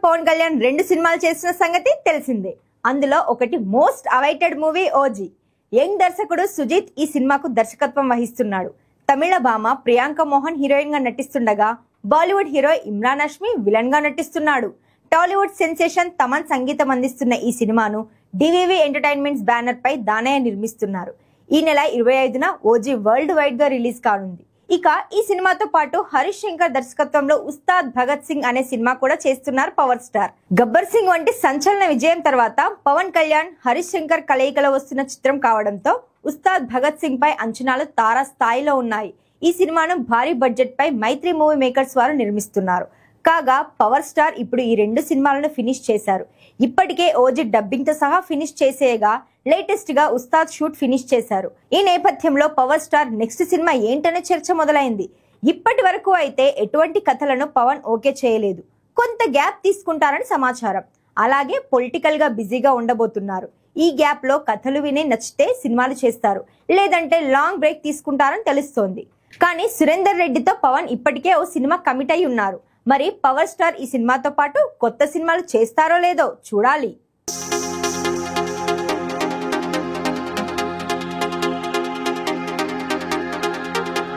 పవన్ కళ్యాణ్ 2 సినిమాలు చేసిన సంగతి తెలిసిందే. అందులో ఒకటి most awaited movie OG. Young దర్శకుడు సుజిత్ ఈ సినిమాకు దర్శకత్వం వహిస్తున్నాడు. తమిళ భామ ప్రియాంక మోహన్ హీరోయిన్ గా నటిస్తుండగా బాలీవుడ్ హీరో ఇమ్రాన్ హష్మి విలన్ గా నటిస్తున్నాడు. టాలీవుడ్ సెన్సేషన్ తమన్ సంగీతం అందిస్తున్న ఈ సినిమాను డివివి ఎంటర్టైన్మెంట్స్ బ్యానర్ పై దానయ్య నిర్మిస్తున్నారు. ఈ నెల 25న ఓజీ వరల్డ్ వైడ్ గా రిలీజ్ కానుంది. ఇక ఈ సినిమాతో పాటు హరీష్ శంకర్ దర్శకత్వంలో ఉస్తాద్ భగత్ సింగ్ అనే సినిమా కూడా చేస్తున్నారు పవర్ స్టార్. గబ్బర్ సింగ్ వంటి సంచలన విజయం తర్వాత పవన్ కళ్యాణ్ హరీష్ శంకర్ కలయికలో వస్తున్న చిత్రం కావడంతో ఉస్తాద్ భగత్ సింగ్ పై అంచనాలు తారా స్థాయిలో ఉన్నాయి. ఈ సినిమాను భారీ బడ్జెట్ పై మైత్రి మూవీ మేకర్స్ వారు నిర్మిస్తున్నారు. కాగా పవర్ స్టార్ ఇప్పుడు ఈ 2 సినిమాలను ఫినిష్ చేశారు. ఇప్పటికే ఓజీ డబ్బింగ్ తో సహా ఫినిష్ చేసేయగా లేటెస్ట్ గా ఉస్తాద్ షూట్ ఫినిష్ చేశారు. ఈ నేపథ్యంలో పవర్ స్టార్ నెక్స్ట్ సినిమా ఏంటనే చర్చ మొదలైంది. ఇప్పటి వరకు అయితే ఎటువంటి కథలను పవన్ ఓకే చేయలేదు. కొంత గ్యాప్ తీసుకుంటారని సమాచారం. అలాగే పొలిటికల్ గా బిజీగా ఉండబోతున్నారు. ఈ గ్యాప్ లో కథలు విని నచ్చితే సినిమాలు చేస్తారు, లేదంటే లాంగ్ బ్రేక్ తీసుకుంటారని తెలుస్తోంది. కానీ సురేందర్ రెడ్డితో పవన్ ఇప్పటికే ఓ సినిమా కమిట్ అయి ఉన్నారు. మరి పవర్ స్టార్ ఈ సినిమాతో పాటు కొత్త సినిమాలు చేస్తారో లేదో చూడాలి.